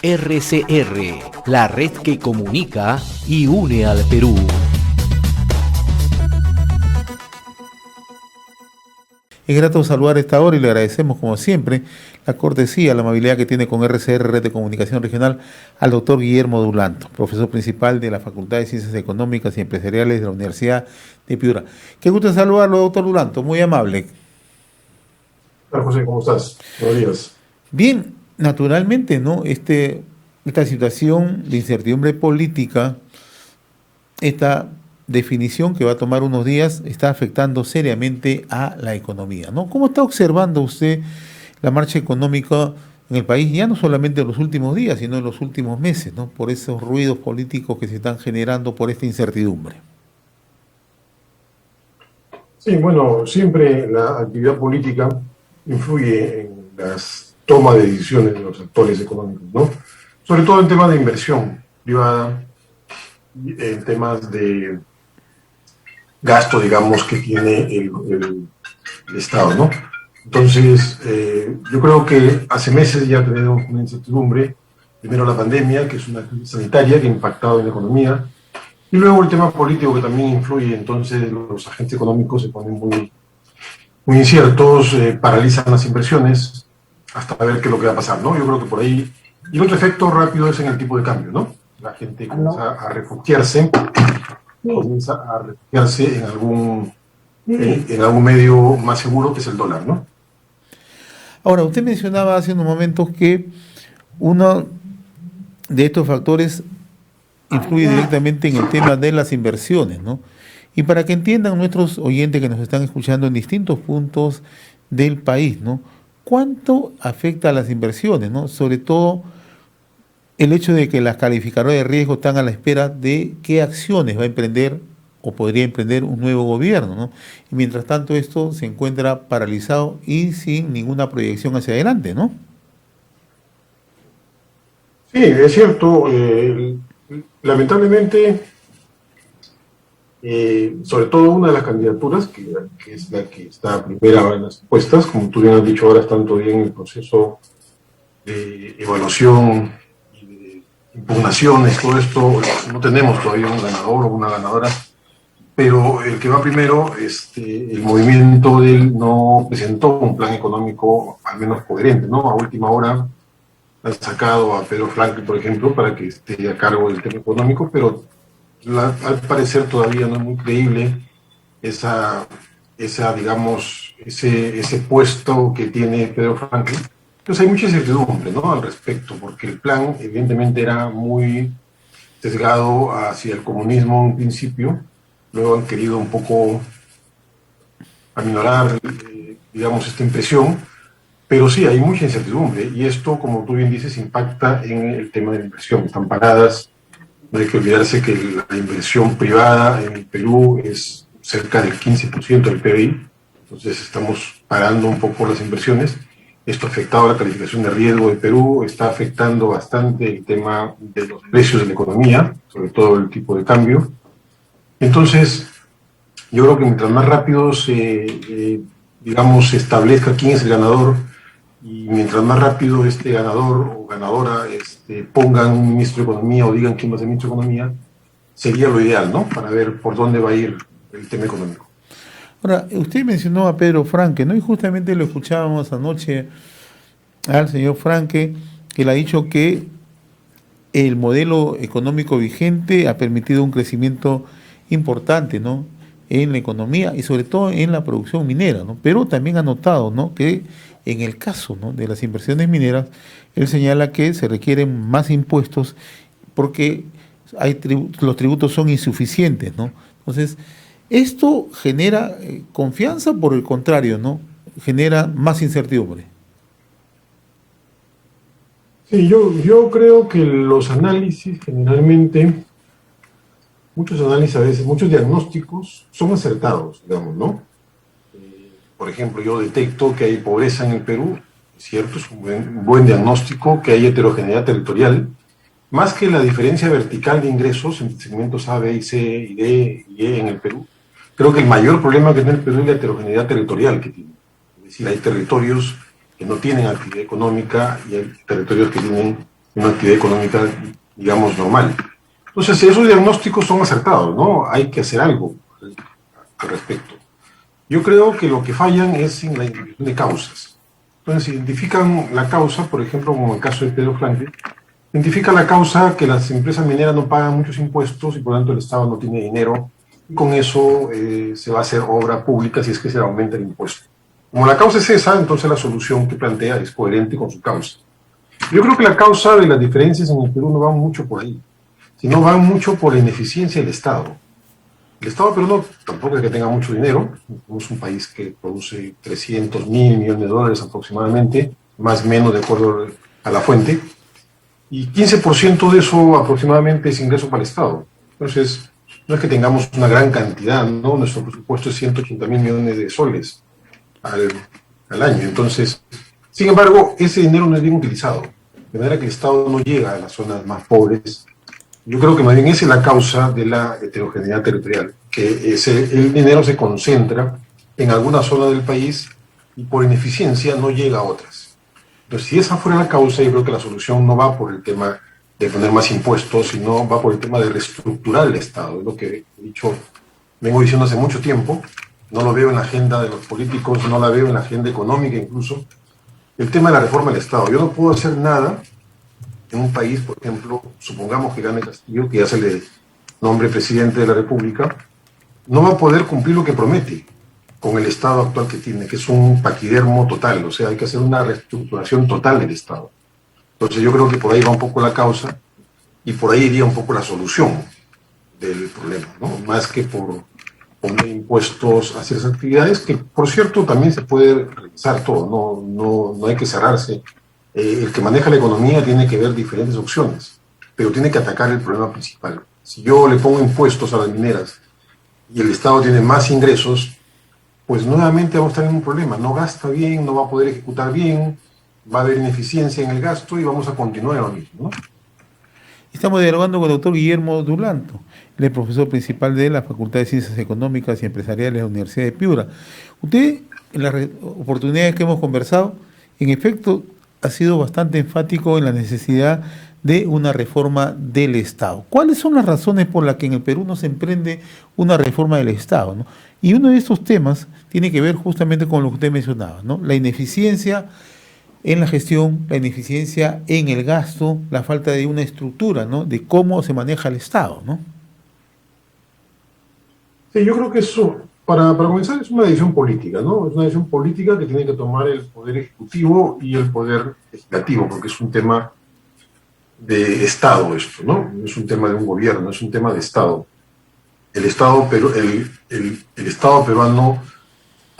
RCR, la red que comunica y une al Perú. Es grato saludar a esta hora y le agradecemos, como siempre, la cortesía, la amabilidad que tiene con RCR, Red de Comunicación Regional, al doctor Guillermo Dulanto, profesor principal de la Facultad de Ciencias Económicas y Empresariales de la Universidad de Piura. Qué gusto saludarlo, doctor Dulanto, muy amable. Hola José, ¿cómo estás? Buenos días. Bien, naturalmente, ¿no? Esta situación de incertidumbre política, esta definición que va a tomar unos días, está afectando seriamente a la economía, ¿no? ¿Cómo está observando usted la marcha económica en el país, ya no solamente en los últimos días, sino en los últimos meses, ¿no? Por esos ruidos políticos que se están generando por esta incertidumbre. Sí, bueno, siempre la actividad política influye en las tomas de decisiones de los actores económicos, ¿no? Sobre todo en temas de inversión privada, en temas de gasto, digamos, que tiene el Estado, ¿no? Entonces, yo creo que hace meses ya tenemos una incertidumbre. Primero la pandemia, que es una crisis sanitaria que ha impactado en la economía, y luego el tema político que también influye. Entonces los agentes económicos se ponen muy inciertos, paralizan las inversiones hasta ver qué es lo que va a pasar, ¿no? Yo creo que por ahí. Y el otro efecto rápido es en el tipo de cambio, ¿no? La gente comienza a refugiarse en algún medio más seguro, que es el dólar, ¿no? Ahora, usted mencionaba hace unos momentos que uno de estos factores influye directamente en el tema de las inversiones, ¿no? Y para que entiendan nuestros oyentes que nos están escuchando en distintos puntos del país, ¿no? ¿Cuánto afecta a las inversiones, ¿no? Sobre todo el hecho de que las calificadoras de riesgo están a la espera de qué acciones va a emprender o podría emprender un nuevo gobierno, ¿no? Y mientras tanto esto se encuentra paralizado y sin ninguna proyección hacia adelante, ¿no? Sí, es cierto. Lamentablemente, sobre todo una de las candidaturas, que es la que está primera en las encuestas, como tú bien has dicho, ahora están todavía en el proceso de evaluación y de impugnaciones, todo esto, no tenemos todavía un ganador o una ganadora, pero el que va primero, el movimiento de él no presentó un plan económico al menos coherente, ¿no? A última hora han sacado a Pedro Franklin, por ejemplo, para que esté a cargo del tema económico, pero al parecer todavía no es muy creíble digamos, ese puesto que tiene Pedro Franklin. Entonces hay mucha incertidumbre, ¿no?, al respecto, porque el plan evidentemente era muy sesgado hacia el comunismo en un principio, luego han querido un poco aminorar, digamos, esta impresión. Pero sí, hay mucha incertidumbre y esto, como tú bien dices, impacta en el tema de la inversión. Están paradas, no hay que olvidarse que la inversión privada en el Perú es cerca del 15% del PBI, entonces estamos parando un poco las inversiones. Esto ha afectado la calificación de riesgo de Perú, está afectando bastante el tema de los precios de la economía, sobre todo el tipo de cambio. Entonces, yo creo que mientras más rápido digamos, se establezca quién es el ganador, y mientras más rápido este ganador o ganadora pongan un ministro de Economía o digan quién va a ser ministro de Economía, sería lo ideal, ¿no?, para ver por dónde va a ir el tema económico. Ahora, usted mencionó a Pedro Franque, ¿no? Y justamente lo escuchábamos anoche al señor Franque, que le ha dicho que el modelo económico vigente ha permitido un crecimiento importante, ¿no?, en la economía y sobre todo en la producción minera, ¿no? Pero también ha notado, ¿no?, que en el caso, ¿no?, de las inversiones mineras, él señala que se requieren más impuestos porque los tributos son insuficientes, ¿no? Entonces, esto genera confianza, por el contrario, ¿no?, genera más incertidumbre. Sí, yo creo que los análisis generalmente, muchos análisis a veces, muchos diagnósticos son acertados, digamos, ¿no? Por ejemplo, yo detecto que hay pobreza en el Perú, es cierto, es un buen diagnóstico, que hay heterogeneidad territorial, más que la diferencia vertical de ingresos entre segmentos A, B y C, y D y E en el Perú. Creo que el mayor problema que tiene el Perú es la heterogeneidad territorial que tiene. Es decir, hay territorios que no tienen actividad económica y hay territorios que tienen una actividad económica, digamos, normal. Entonces, esos diagnósticos son acertados, ¿no? Hay que hacer algo al respecto. Yo creo que lo que fallan es en la identificación de causas. Entonces, identifican la causa, por ejemplo, como en el caso de Pedro Franque, identifica la causa que las empresas mineras no pagan muchos impuestos y por lo tanto el Estado no tiene dinero, y con eso se va a hacer obra pública si es que se aumenta el impuesto. Como la causa es esa, entonces la solución que plantea es coherente con su causa. Yo creo que la causa de las diferencias en el Perú no va mucho por ahí, sino van mucho por la ineficiencia del Estado. El Estado peruano tampoco es que tenga mucho dinero, es un país que produce 300.000 millones de dólares aproximadamente, más o menos de acuerdo a la fuente, y 15% de eso aproximadamente es ingreso para el Estado. Entonces, no es que tengamos una gran cantidad, ¿no? Nuestro presupuesto es 180.000 millones de soles al año. Entonces, sin embargo, ese dinero no es bien utilizado, de manera que el Estado no llega a las zonas más pobres. Yo creo que más bien esa es la causa de la heterogeneidad territorial, que el dinero se concentra en alguna zona del país y por ineficiencia no llega a otras. Entonces, si esa fuera la causa, yo creo que la solución no va por el tema de poner más impuestos, sino va por el tema de reestructurar el Estado. Es lo que vengo diciendo hace mucho tiempo, no lo veo en la agenda de los políticos, no la veo en la agenda económica incluso. El tema de la reforma del Estado. Yo no puedo hacer nada en un país, por ejemplo, supongamos que gane Castillo, que ya se le nombre presidente de la República, no va a poder cumplir lo que promete con el Estado actual que tiene, que es un paquidermo total, o sea, hay que hacer una reestructuración total del Estado. Entonces yo creo que por ahí va un poco la causa y por ahí iría un poco la solución del problema, ¿no? Más que por poner impuestos a ciertas actividades, que por cierto también se puede revisar todo, no hay que cerrarse. El que maneja la economía tiene que ver diferentes opciones, pero tiene que atacar el problema principal. Si yo le pongo impuestos a las mineras y el Estado tiene más ingresos, pues nuevamente vamos a estar en un problema. No gasta bien, no va a poder ejecutar bien, va a haber ineficiencia en el gasto y vamos a continuar lo mismo, ¿no? Estamos dialogando con el doctor Guillermo Dulanto, él es profesor principal de la Facultad de Ciencias Económicas y Empresariales de la Universidad de Piura. Usted, en las oportunidades que hemos conversado, en efecto, ha sido bastante enfático en la necesidad de una reforma del Estado. ¿Cuáles son las razones por las que en el Perú no se emprende una reforma del Estado, ¿no? Y uno de estos temas tiene que ver justamente con lo que usted mencionaba, ¿no? La ineficiencia en la gestión, la ineficiencia en el gasto, la falta de una estructura, ¿no? De cómo se maneja el Estado, ¿no? Sí, yo creo que eso, para comenzar, es una decisión política, ¿no? Es una decisión política que tiene que tomar el Poder Ejecutivo y el Poder Legislativo, porque es un tema de Estado esto, ¿no? No es un tema de un gobierno, es un tema de Estado. El Estado peruano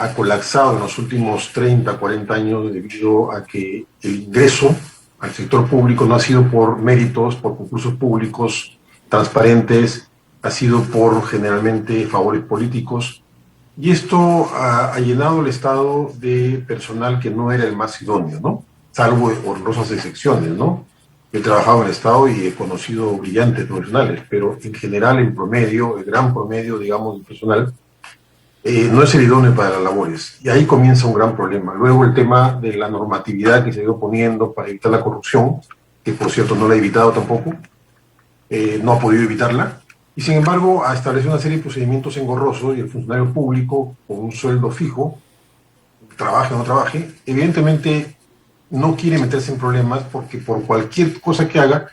ha colapsado en los últimos 30, 40 años debido a que el ingreso al sector público no ha sido por méritos, por concursos públicos transparentes, ha sido por generalmente favores políticos, y esto ha llenado el Estado de personal que no era el más idóneo, ¿no? Salvo honrosas excepciones, ¿no? He trabajado en el Estado y he conocido brillantes profesionales, pero en general, en promedio, el gran promedio, digamos, del personal, no es el idóneo para las labores. Y ahí comienza un gran problema. Luego el tema de la normatividad que se ha ido poniendo para evitar la corrupción, que por cierto no la ha evitado tampoco, no ha podido evitarla, y sin embargo ha establecido una serie de procedimientos engorrosos y el funcionario público con un sueldo fijo, trabaje o no trabaje, evidentemente no quiere meterse en problemas porque por cualquier cosa que haga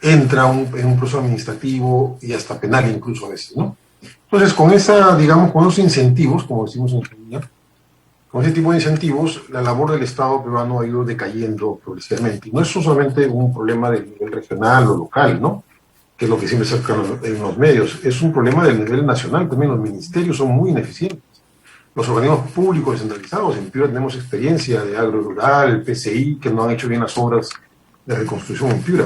entra en un proceso administrativo y hasta penal incluso a veces, ¿no? Entonces, con esa, digamos, con esos incentivos, como decimos en España, con ese tipo de incentivos, la labor del Estado peruano ha ido decayendo progresivamente. Y no es solamente un problema del nivel regional o local, ¿no? Que es lo que siempre se saca en los medios. Es un problema del nivel nacional también. Los ministerios son muy ineficientes. Los organismos públicos descentralizados, en Piura tenemos experiencia de agro rural, el PCI, que no han hecho bien las obras de reconstrucción en Piura.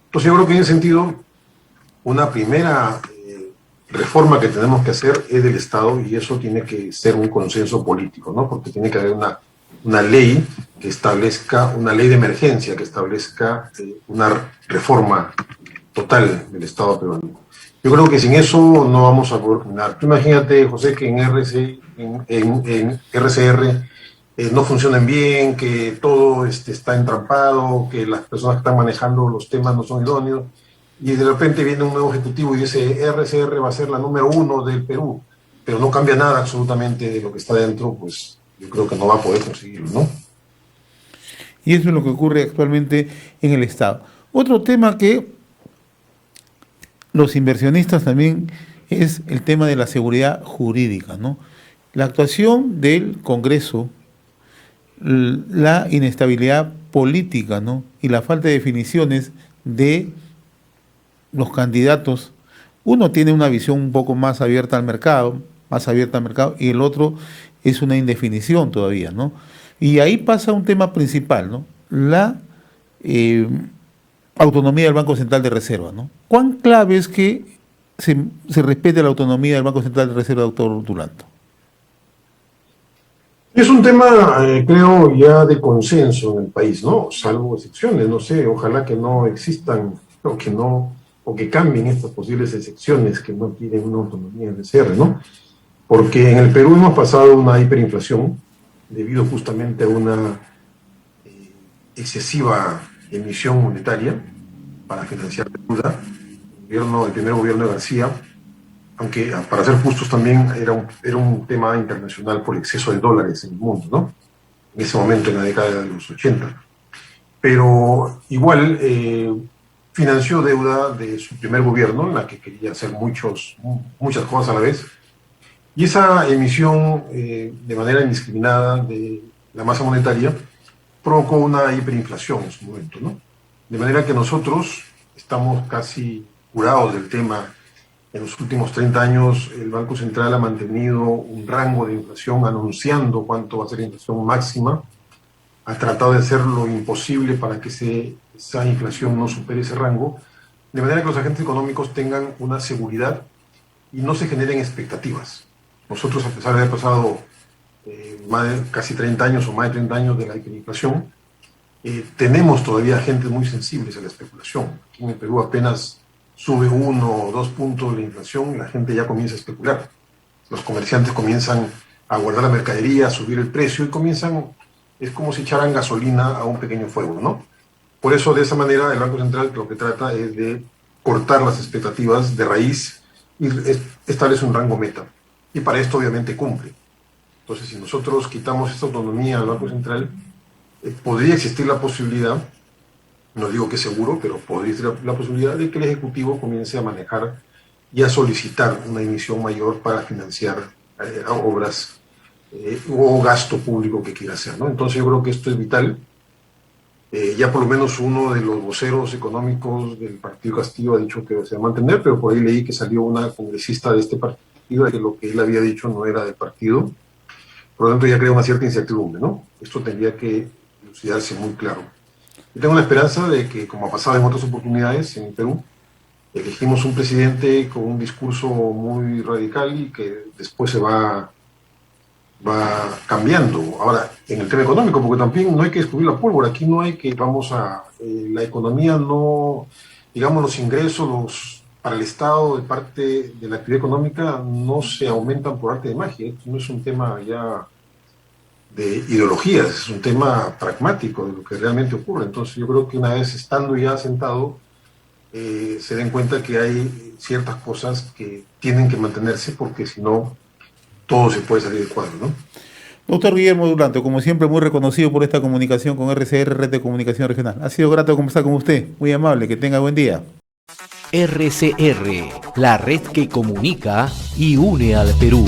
Entonces, yo creo que en ese sentido, una primera reforma que tenemos que hacer es del Estado, y eso tiene que ser un consenso político, ¿no? Porque tiene que haber una ley que establezca, una ley de emergencia que establezca una reforma total del Estado peruano. Yo creo que sin eso no vamos a poder terminar. Tú imagínate, José, que en RCR no funcionan bien, que todo está entrampado, que las personas que están manejando los temas no son idóneos, y de repente viene un nuevo ejecutivo y dice RCR va a ser la número 1 del Perú, pero no cambia nada absolutamente de lo que está dentro, pues yo creo que no va a poder conseguirlo, ¿no? Y eso es lo que ocurre actualmente en el Estado. Otro tema que los inversionistas también es el tema de la seguridad jurídica, ¿no? La actuación del Congreso, la inestabilidad política, ¿no? Y la falta de definiciones de los candidatos. Uno tiene una visión un poco más abierta al mercado, y el otro es una indefinición todavía, ¿no? Y ahí pasa un tema principal, ¿no? La autonomía del Banco Central de Reserva, ¿no? ¿Cuán clave es que se respete la autonomía del Banco Central de Reserva, doctor Duranto? Es un tema, creo, ya de consenso en el país, ¿no? Salvo excepciones, no sé, ojalá que no existan o que cambien estas posibles excepciones que no tienen una autonomía de cierre, ¿no? Porque en el Perú hemos pasado una hiperinflación debido justamente a una excesiva emisión monetaria para financiar deuda. El primer gobierno de García, aunque para ser justos también era un tema internacional por exceso de dólares en el mundo, ¿no? En ese momento, en la década de los 80. Pero igual financió deuda de su primer gobierno, en la que quería hacer muchas cosas a la vez. Y esa emisión de manera indiscriminada de la masa monetaria provocó una hiperinflación en su momento, ¿no? De manera que nosotros estamos casi curados del tema. En los últimos 30 años el Banco Central ha mantenido un rango de inflación anunciando cuánto va a ser la inflación máxima, ha tratado de hacer lo imposible para que esa inflación no supere ese rango, de manera que los agentes económicos tengan una seguridad y no se generen expectativas. Nosotros, a pesar de haber pasado casi 30 años o más de 30 años de la hiperinflación, tenemos todavía agentes muy sensibles a la especulación. Aquí en el Perú apenas sube 1 o 2 puntos la inflación y la gente ya comienza a especular. Los comerciantes comienzan a guardar la mercadería, a subir el precio y es como si echaran gasolina a un pequeño fuego, ¿no? Por eso, de esa manera, el Banco Central lo que trata es de cortar las expectativas de raíz y establece un rango meta. Y para esto, obviamente, cumple. Entonces, si nosotros quitamos esta autonomía al Banco Central, podría existir la posibilidad, no digo que seguro, pero podría existir la posibilidad de que el Ejecutivo comience a manejar y a solicitar una emisión mayor para financiar obras o gasto público que quiera hacer, ¿no? Entonces yo creo que esto es vital. Ya por lo menos uno de los voceros económicos del Partido Castillo ha dicho que se va a mantener, pero por ahí leí que salió una congresista de este partido que lo que él había dicho no era del partido. Por lo tanto ya crea una cierta incertidumbre, ¿no? Esto tendría que elucidarse muy claro. Yo tengo la esperanza de que, como ha pasado en otras oportunidades en el Perú, elegimos un presidente con un discurso muy radical y que después se va cambiando. Ahora, en el tema económico, porque también no hay que descubrir la pólvora, aquí no hay que, la economía no, digamos, los ingresos para el Estado de parte de la actividad económica no se aumentan por arte de magia. Esto no es un tema ya de ideologías, es un tema pragmático de lo que realmente ocurre. Entonces yo creo que una vez estando ya sentado, se den cuenta que hay ciertas cosas que tienen que mantenerse porque si no, todo se puede salir del cuadro, ¿no? Doctor Guillermo Duranto, como siempre, muy reconocido por esta comunicación con RCR, Red de Comunicación Regional. Ha sido grato conversar con usted, muy amable, que tenga buen día. RCR, la red que comunica y une al Perú.